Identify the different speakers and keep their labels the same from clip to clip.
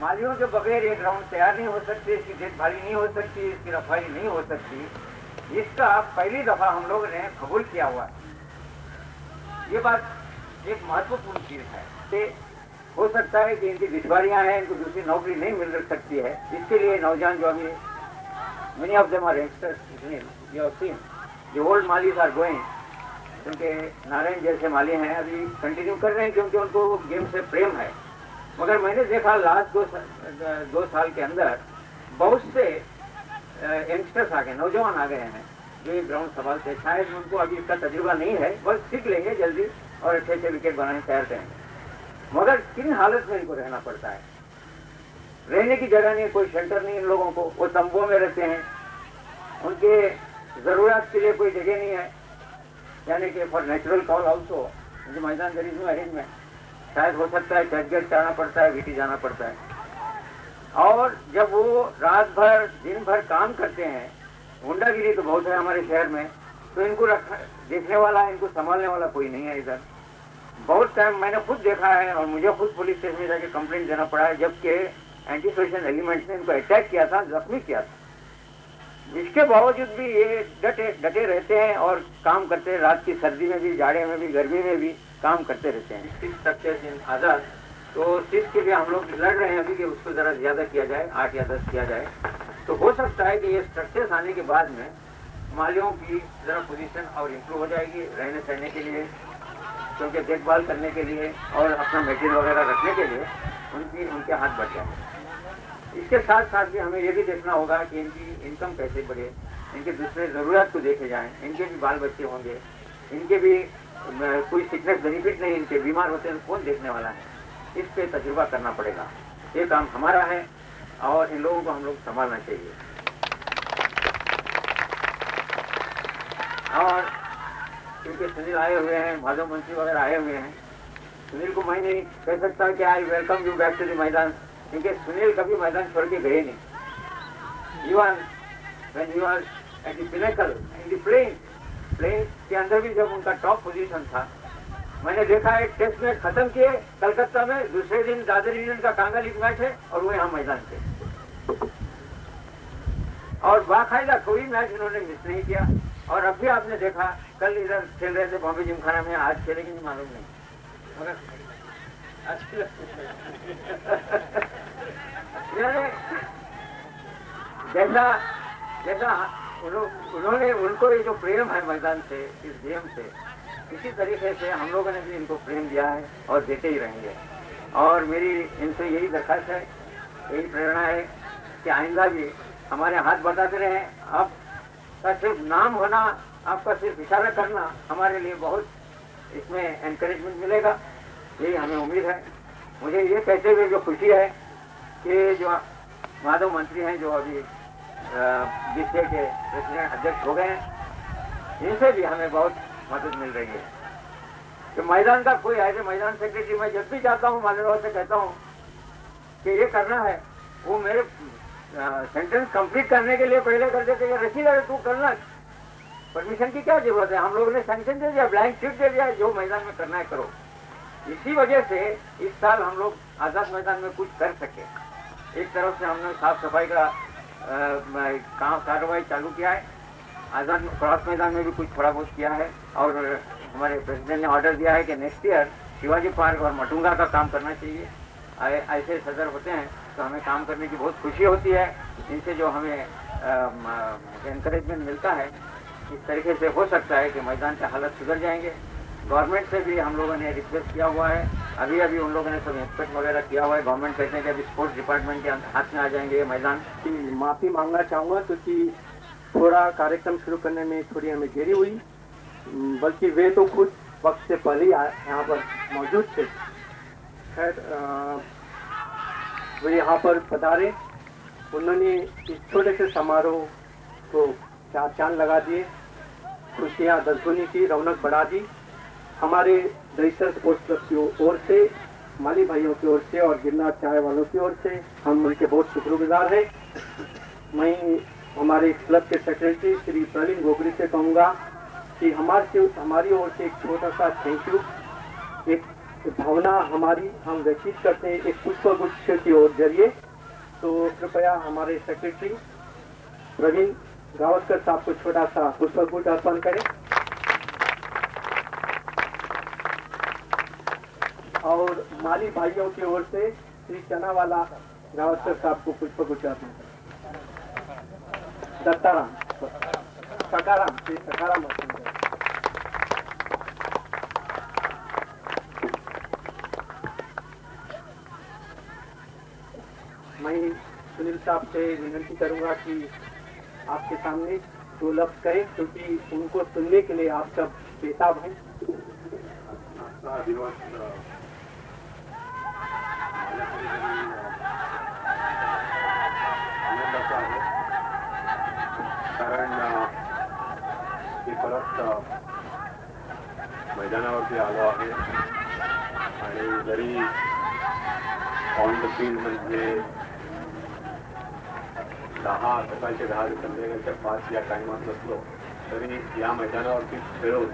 Speaker 1: मालियों के बगैर एक ग्राउंड तैयार नहीं हो सकती, इसकी देखभाली नहीं हो सकती, इसकी रफाई नहीं हो सकती। इसका पहली दफा हम लोगों ने कबूल किया हुआ है। ये बात एक महत्वपूर्ण चीज है कि हो सकता है कि इनकी दिशवारियां हैं, इनको दूसरी नौकरी नहीं मिल सकती है। इसके लिए नौजवान जो अभी many of them are youngsters, जो ओल्ड मालीज आर गोइंग, उनके नारायण जैसे माली हैं अभी कंटिन्यू कर रहे हैं क्योंकि उनको गेम से प्रेम है। मगर मैंने देखा लास्ट दो साल के अंदर बहुत से यंगस्टर्स आ गए, नौजवान आ गए हैं जो ये ग्राउंड संभालते हैं। शायद उनको अभी इसका तजुर्बा नहीं है, बस सीख लेंगे जल्दी और अच्छे अच्छे विकेट बनाने तैयार करेंगे। मगर किन हालत में इनको रहना पड़ता है, रहने की जगह नहीं, कोई शेल्टर नहीं इन लोगों को, वो तंबुओं में रहते हैं, उनके जरूरत के लिए कोई जगह नहीं है, यानी कि फॉर नेचुरल कॉल ऑल्सो मैदान देयर इज नो अरेंजमेंट। शायद हो सकता है चर्च गेट जाना पड़ता है, वीटी जाना पड़ता है। और जब वो रात भर दिन भर काम करते हैं, गुंडागिरी तो बहुत है हमारे शहर में, तो इनको देखने वाला, इनको संभालने वाला कोई नहीं है इधर। बहुत टाइम मैंने खुद देखा है और मुझे खुद पुलिस स्टेशन में जाके कंप्लेंट देना पड़ा है, जबकि एंटी सोशल एलिमेंट्स ने इनको अटैक किया था, जख्मी किया था। इसके बावजूद भी ये डटे रहते हैं और काम करते हैं, रात की सर्दी में भी, जाड़े में भी, गर्मी में भी काम करते रहते हैं। सिक्स स्ट्रक्चर्स इन आजाद, तो सिक्स के लिए हम लोग लड़ रहे हैं अभी कि उसको जरा ज्यादा किया जाए, 8 या 10 किया जाए। तो हो सकता है कि ये स्ट्रक्चर्स आने के बाद में मालियों की जरा पोजीशन और इम्प्रूव हो जाएगी रहने सहने के लिए, क्योंकि देखभाल करने के लिए और अपना मटेरियल वगैरह रखने के लिए उनके हाथ बढ़ जाएंगे। इसके साथ साथ भी हमें ये भी देखना होगा कि इनकी इनकम कैसे बढ़े, इनके दूसरे जरूरत को देखे जाएं, इनके भी बाल बच्चे होंगे, इनके भी कोई सिकनेस बेनिफिट नहीं, इनके बीमार होते हैं, कौन देखने वाला है, इस पे तजुर्बा करना पड़ेगा। ये काम हमारा है और इन लोगों को हम लोग संभालना चाहिए। और क्योंकि सुनील आए हुए हैं, माधव मंत्री वगैरह आए हुए हैं, सुनील को मैं नहीं कह सकता कि I welcome you back to the मैदान, क्योंकि सुनील कभी मैदान छोड़ के गए नहीं। Even when you are at the pinnacle in the plane के अंदर भी जब उनका टॉप पोजीशन था, मैंने देखा है टेस्ट मैच खत्म किए कलकत्ता में, दूसरे दिन दादर यूनियन का कांगा लीग मैच है और वो यहाँ मैदान पे, और बाकायदा कोई मैच उन्होंने मिस नहीं किया। और अब भी आपने देखा कल इधर खेल रहे थे बॉम्बे जिमखाना में, आज खेलेंगे नहीं मालूम नहीं, मगर जैसा उन्होंने उनको ये जो प्रेम है मैदान से, इस गेम से, इसी तरीके से हम लोगों ने भी इनको प्रेम दिया है और देते ही रहेंगे। और मेरी इनसे यही दरखास्त है, यही प्रेरणा है कि आइंदा भी हमारे हाथ बताते रहें। आपका सिर्फ नाम होना, आपका सिर्फ इशारा करना हमारे लिए बहुत इसमें एनकरेजमेंट मिलेगा, यही हमें उम्मीद है। मुझे ये कहते हुए जो खुशी है कि जो माधव मंत्री हैं, जो अभी बीसीए के प्रेसिडेंट अध्यक्ष हो गए हैं, इनसे भी हमें बहुत मदद मिल रही है। तो मैदान का कोई ऐसे मैदान सेक्रेटरी मैं जब भी जाता हूँ माधव से कहता हूँ कि ये करना है, वो मेरे सेंटेंस कंप्लीट करने के लिए पहले कर देते, रसीद है तू करना, परमिशन की क्या जरूरत है, हम लोगों ने सैंक्शन दे दिया, ब्लैंक शीट दे दिया, जो मैदान में करना है करो। इसी वजह से इस साल हम लोग आजाद मैदान में कुछ कर सके। एक तरफ से हमने साफ सफाई का कार्रवाई चालू किया है, आजाद क्रॉस मैदान में भी कुछ थोड़ा बहुत किया है, और हमारे प्रेसिडेंट ने ऑर्डर दिया है कि नेक्स्ट ईयर शिवाजी पार्क और मटुंगा का काम करना चाहिए। ऐसे सदर होते हैं तो हमें काम करने की बहुत खुशी होती है, इनसे जो हमें एनकरेजमेंट मिलता है। इस तरीके से हो सकता है कि मैदान के हालत सुधर जाएंगे। गवर्नमेंट से भी हम लोगों ने रिक्वेस्ट किया हुआ है, अभी उन लोगों ने सब इंस्पेक्ट वगैरह किया हुआ है। गवर्नमेंट कहते हैं कि अभी स्पोर्ट्स डिपार्टमेंट के हाथ में आ जाएंगे ये मैदान।
Speaker 2: माफी मांगना चाहूँगा क्योंकि थोड़ा कार्यक्रम शुरू करने में थोड़ी हमें देरी हुई, बल्कि वे तो खुद वक्त से पहले ही यहाँ पर मौजूद थे। खैर वे यहाँ पर पधारे, उन्होंने इस छोटे से समारोह को 4 चांद लगा दिए, खुशियाँ 10 गुनी की, रौनक बढ़ा दी। हमारे दहिसर स्पोर्ट्स क्लब की ओर से, माली भाइयों की ओर से और गिरनार चाय वालों की ओर से हम उनके बहुत शुक्रगुजार हैं। मैं हमारे क्लब के सेक्रेटरी श्री प्रवीण गोगरी से कहूँगा कि हमारी ओर से एक छोटा सा थैंक यू, एक भावना हमारी हम व्यतीत करते हैं एक पुष्पगुच्छ की ओर जरिए। तो कृपया हमारे सेक्रेटरी प्रवीण गावस्कर साहब को छोटा सा पुष्पगुच्छ अर्पण करें और माली भाइयों की ओर से श्री चनावाला गावस्कर साहब को पुष्पगुच्छ अर्पण करें। दत्ताराम सकाराम श्री सकाराम अर्पण करें। मैं सुनील साहब से विनती करूंगा कि आपके सामने दो लफ्ज करें, क्योंकि उनको सुनने के लिए आप सब बेताब हैं।
Speaker 3: कारण मी परत मैदानावरती आलो आहे आणि जरी ऑन द फील्ड म्हणजे 10 सकाळचे 10 ते संध्याकाळच्या 5 या टायमात नसलो तरी या मैदानावरती खेळून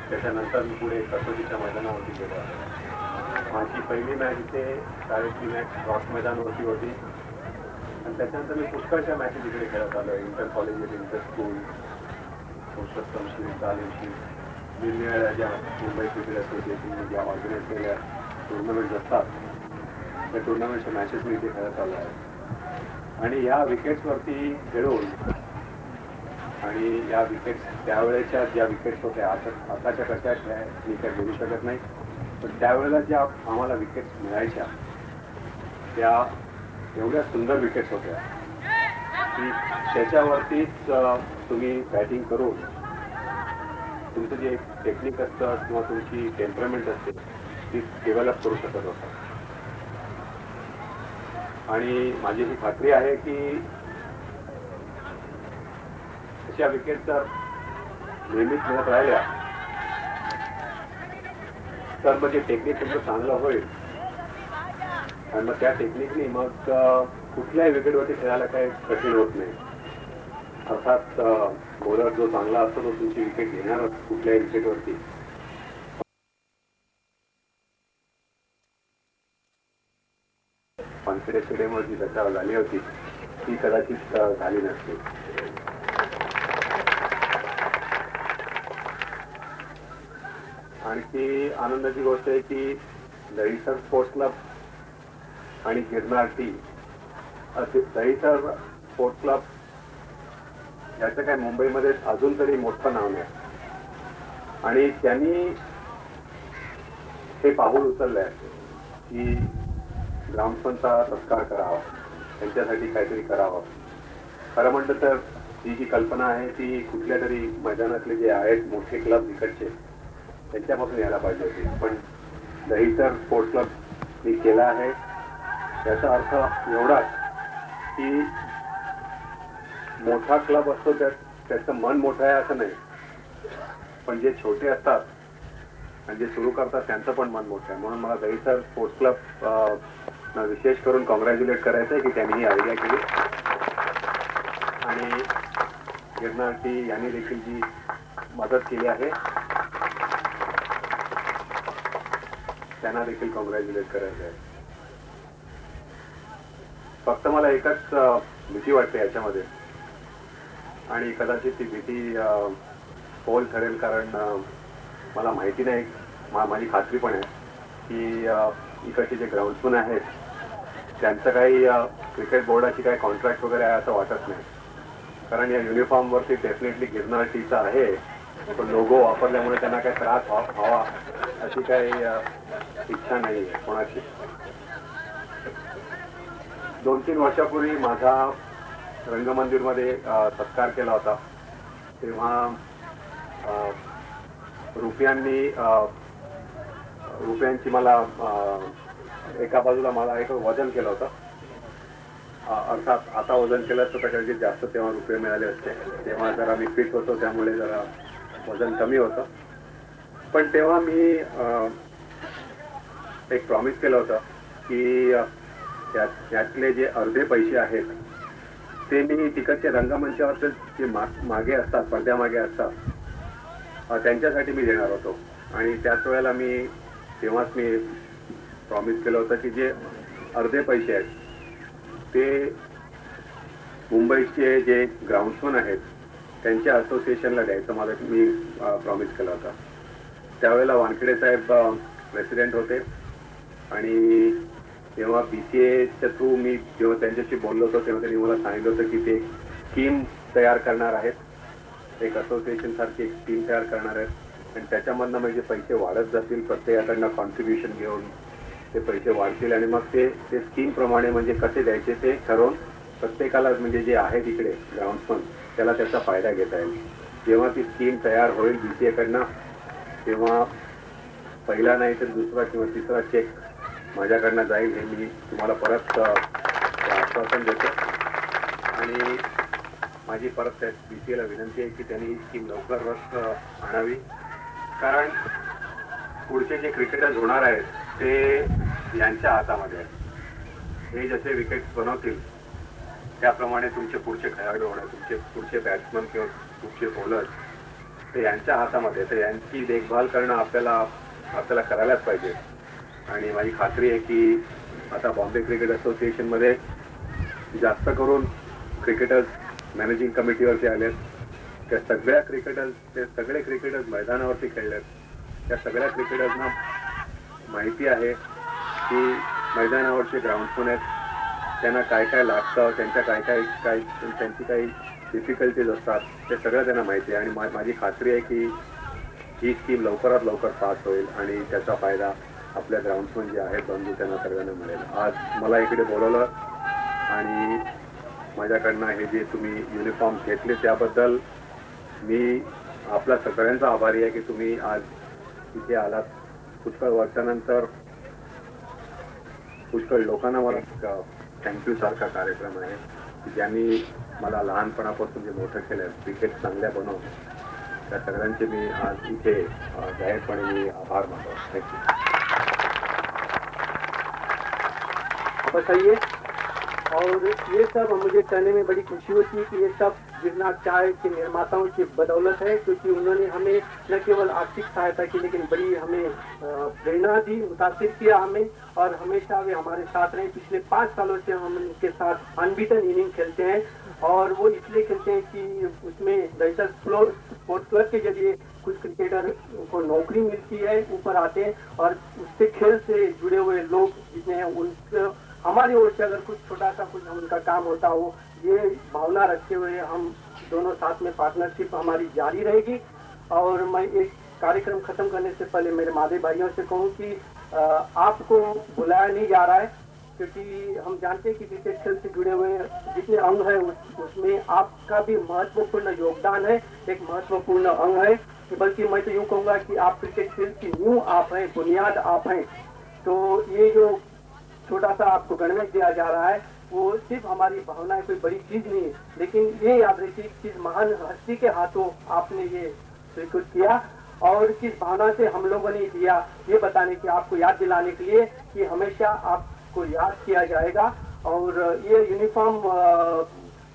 Speaker 3: त्याच्यानंतर मी पुढे कसोटीच्या मैदानावरती गेलो आहे। माझी पहिली मॅच इथे शाळेतली मॅच क्रॉस मैदानावरती होती आणि त्याच्यानंतर मी पुष्कळच्या मॅचेस इकडे खेळत आलो। इंटर कॉलेज, इंटर स्कूल, पुरुषोत्तमशी, तालीमशी, निरनिराळ्या ज्या मुंबई क्रिकेट असोसिएशनने ज्या ऑर्गनाईज केलेल्या टुर्नामेंट्स असतात त्या टुर्नामेंटच्या मॅचेस मी इथे खेळत आलो आहे आणि या विकेट्सवरती खेळून आणि या विकेट्स त्यावेळेच्या ज्या विकेट्स होत्या आताच्या कशा मी काय बोलू शकत नाही, पण त्यावेळेला ज्या आम्हाला विकेट्स मिळायच्या त्या एवढ्या सुंदर विकेट्स होत्या की त्याच्यावरतीच तुम्ही बॅटिंग करून तुमचं जे टेक्निक असतं किंवा तुमची टेम्परमेंट असते ती डेव्हलप करू शकत होता। आणि माझी ही खात्री आहे की अशा विकेट जर नेहमीच मिळत राहिल्या तर म्हणजे टेक्निक तुमचं चांगलं होईल आणि मग त्या टेक्निकनी मग कुठल्याही विकेटवरती खेळायला काही कठीण होत नाही। अर्थात बॉलर जो चांगला असतो तो तुमची विकेट घेणार कुठल्याही विकेटवरती। वानखेडे स्टेडियमवर जी दशा झाली होती ती कदाचित झाली नसते। आणखी आनंदाची गोष्ट आहे की दहिसर स्पोर्ट्स क्लब आणि Girnar T Dahisar sports club याचं काय मुंबईमध्ये अजून तरी मोठं नाव नाही आणि त्यांनी हे पाऊल उचललंय की ग्रामस्थांचा सत्कार करावा, त्यांच्यासाठी काहीतरी करावं। खरं म्हटलं तर ही जी कल्पना आहे ती कुठल्या तरी मैदानातले जे आहेत मोठे क्लब इकडचे त्यांच्यापासून यायला पाहिजे होती, पण दहिसर स्पोर्ट्स क्लब मी केला आहे। याचा अर्थ एवढाच की मोठा क्लब असतो त्याचं मन मोठं आहे असं नाही, पण जे छोटे असतात आणि जे सुरू करतात त्यांचं पण मन मोठं आहे। म्हणून मला दहिसर स्पोर्ट्स क्लब विशेष करून कॉंग्रॅच्युलेट करायचं आहे की त्यांनी ही आयडिया केली आणि गिरनार टी यांनी देखील जी मदत केली आहे त्यांना देखील कॉंग्रॅच्युलेट करायचं आहे। फक्त मला एकच भीती वाटते याच्यामध्ये आणि कदाचित ती भीती फोल ठरेल, कारण मला माहिती नाही, माझी खात्री पण आहे की इकडचे जे ग्राउंड्समन आहेत त्यांचं काही क्रिकेट बोर्डाची काही कॉन्ट्रॅक्ट वगैरे आहे असं वाटत नाही, कारण या युनिफॉर्मवरती डेफिनेटली गिरनार टीचा आहे, पण लोगो वापरल्यामुळे त्यांना काही त्रास व्हावा अशी काही इच्छा नाही आहे कोणाची। 2-3 वर्षापूर्वी माझा रंगमंदिरमध्ये सत्कार केला होता, तेव्हा रुपयांची मला एका बाजूला मला एक वजन केलं होतं। अर्थात आता वजन केलं असतं तर कदाचित जास्त तेव्हा रुपये मिळाले असते, तेव्हा जरा मी फिट होतो त्यामुळे जरा वजन कमी होतं, पण तेव्हा मी एक प्रॉमिस केलं होतं की त्यातले जे अर्धे पैसे आहेत ते मी तिकडच्या रंगमंचावर जे मागे असतात, पडद्यामागे असतात त्यांच्यासाठी मी देणार होतो आणि त्याच वेळेला तेव्हाच मी प्रॉमिस केलं होतं की जे अर्धे पैसे आहेत ते मुंबईचे जे ग्राउंड्समन आहेत त्यांच्या असोसिएशनला द्यायचं मी प्रॉमिस केला होता. त्यावेळेला वानखेडे साहेब प्रेसिडेंट होते आणि तेव्हा BCAच्या थ्रू मी जेव्हा त्यांच्याशी बोललो होतो तेव्हा त्यांनी मला सांगितलं होतं की ते स्कीम तयार करणार आहेत, एक असोसिएशन सारखी एक स्कीम तयार करणार आहेत आणि त्याच्यामधनं म्हणजे पैसे वाढत जातील, प्रत्येकाकडनं कॉन्ट्रीब्युशन घेऊन ते पैसे वाढतील आणि मग ते स्कीम प्रमाणे म्हणजे कसे द्यायचे ते ठरवून प्रत्येकाला म्हणजे जे आहे तिकडे ग्राउंड्समन त्याला त्याचा फायदा घेता येईल. जेव्हा ती स्कीम तयार होईल BCAकडनं तेव्हा पहिला नाही तर दुसरा किंवा तिसरा चेक माझ्याकडनं जाईल हे मी तुम्हाला परत आश्वासन देतो. आणि माझी परत BCAला विनंती आहे की त्यांनी ही स्कीम लवकरच आणावी, कारण पुढचे जे क्रिकेटर्स होणार आहेत ते यांच्या हातामध्ये आहेत. हे जसे विकेट्स बनवतील त्याप्रमाणे तुमचे पुढचे खेळाडू होणार, तुमचे पुढचे बॅट्समन किंवा तुमचे बॉलर्स ते यांच्या हातामध्ये, तर यांची देखभाल करणं आपल्याला करायलाच पाहिजे. आणि माझी खात्री आहे की आता बॉम्बे क्रिकेट असोसिएशनमध्ये जास्त करून क्रिकेटर्स मॅनेजिंग कमिटीवरती आलेत. त्या सगळे क्रिकेटर्स मैदानावरती खेळलेत. त्या सगळ्या क्रिकेटर्सना माहिती आहे की मैदानावरचे ग्राउंड्समन आहेत, त्यांना काय काय लागतं, त्यांच्या त्यांची काही डिफिकल्टीज असतात, ते सगळं त्यांना माहिती आहे. आणि माझी खात्री आहे की ही स्कीम लवकरात लवकर पास होईल आणि त्याचा फायदा आपल्या ग्राउंड्समन जे आहेत बंधू त्यांना सगळ्यांना मिळेल. आज मला इकडे बोलवलं आणि माझ्याकडनं हे जे तुम्ही युनिफॉर्म घेतले त्याबद्दल मी आपल्या सगळ्यांचा आभारी आहे की तुम्ही आज इथे आलात. पुष्कळ वर्षानंतर पुष्कळ लोकांना मला थँक्यू सारखा कार्यक्रम आहे ज्यांनी मला लहानपणापासून जे मोठं केलं क्रिकेट चांगल्या बनवून, त्या सगळ्यांचे मी आज इथे जाहीरपणे मी आभार मानतो. थँक्यू.
Speaker 2: बताइए। और ये सब मुझे कहने में बड़ी खुशी होती है कि ये सब गिरनार चाय के निर्माताओं की बदौलत है, क्योंकि उन्होंने हमें न केवल आर्थिक सहायता की लेकिन बड़ी हमें प्रेरणा दी, मुतासिर किया हमें, और हमेशा वे हमारे साथ रहे। पिछले 5 सालों से हम उनके साथ अनबीटन इनिंग खेलते हैं, और वो इसलिए खेलते हैं कि उसमें दरअसल स्पोर्ट्स क्लब के जरिए कुछ क्रिकेटर को नौकरी मिलती है, ऊपर आते हैं, और उससे खेल से जुड़े हुए लोग जितने हैं उनको हमारी ओर से अगर कुछ छोटा सा कुछ उनका काम होता हो, ये भावना रखते हुए हम दोनों साथ में पार्टनरशिप हमारी जारी रहेगी। और मैं एक कार्यक्रम खत्म करने से पहले मेरे मादे भाइयों से कहूँ कि आपको बुलाया नहीं जा रहा है, क्योंकि हम जानते हैं कि क्रिकेट खेल से जुड़े हुए जितने अंग हैं उसमें आपका भी महत्वपूर्ण योगदान है, एक महत्वपूर्ण अंग है। बल्कि मैं तो यूँ कहूँगा कि आप क्रिकेट खेल की नींव आप हैं, बुनियाद आप हैं। तो ये जो छोटा सा आपको गणवेश दिया जा रहा है वो सिर्फ हमारी भावना है, कोई बड़ी चीज नहीं है, लेकिन ये याद रखिए किस महान हस्ती के हाथों आपने ये स्वीकृत किया और किस भावना से हम लोगों ने दिया, ये बताने की, आपको याद दिलाने के लिए कि हमेशा आपको याद किया जाएगा। और ये यूनिफॉर्म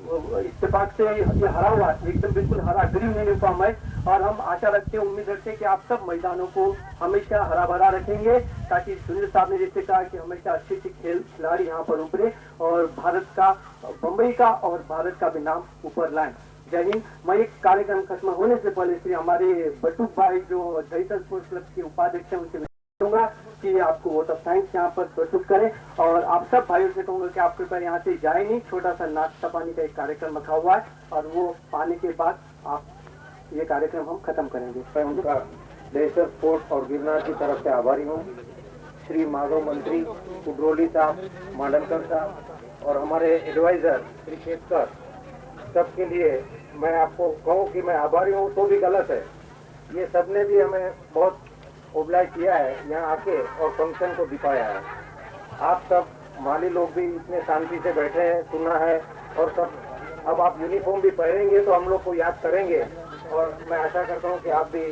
Speaker 2: इत्तेफाक से ये हरा हुआ एकदम बिल्कुल हरा ग्रीन यूनिफॉर्म है, और हम आशा रखते हैं, उम्मीद रखते हैं कि आप सब मैदानों को हमेशा हरा भरा रखेंगे, ताकि सुनील साहब ने जैसे कहा कि हमेशा अच्छे खिलाड़ी यहाँ पर उभरे और भारत का, बम्बई का और भारत का भी नाम ऊपर लाएं। जय हिंद। मैं एक कार्यक्रम खत्म होने से पहले से हमारे बटुक भाई जो दहीसर स्पोर्ट्स क्लब के उपाध्यक्ष हैं उनसे कहूँगा कि आपको वोट ऑफ थैंक्स यहाँ पर प्रस्तुत करें, और आप सब भाइयों से कहूँगा कि आप कृपया यहाँ से जाए नहीं, छोटा सा नाश्ता पानी का एक कार्यक्रम रखा हुआ है, और वो पाने के बाद आप ये कार्यक्रम हम खत्म करेंगे।
Speaker 4: मैं उनका दहीसर स्पोर्ट्स और गिरनार की तरफ से आभारी हूँ। श्री माधव मंत्री, कुडरोली साहब, मांडलकर साहब और हमारे एडवाइजर श्री केतकर, सबके लिए मैं आपको कहूँ कि मैं आभारी हूँ तो भी गलत है। ये सबने भी हमें बहुत ओबलाइज किया है, यहाँ आके और फंक्शन को दिखाया है। आप सब माली लोग भी इतने शांति से बैठे हैं, सुना है, और सब अब आप यूनिफॉर्म भी पहनेंगे तो हम लोग को याद करेंगे, और मैं आशा करता हूँ कि आप भी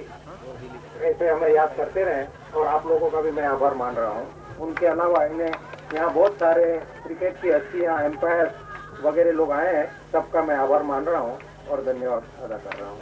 Speaker 4: ऐसे हमें याद करते रहें, और आप लोगों का भी मैं आभार मान रहा हूँ। उनके अलावा इन्हें यहाँ बहुत सारे क्रिकेट की हस्तियाँ, एम्पायर वगैरह लोग आए हैं, सबका मैं आभार मान रहा हूँ और धन्यवाद अदा कर रहा हूँ।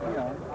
Speaker 5: Something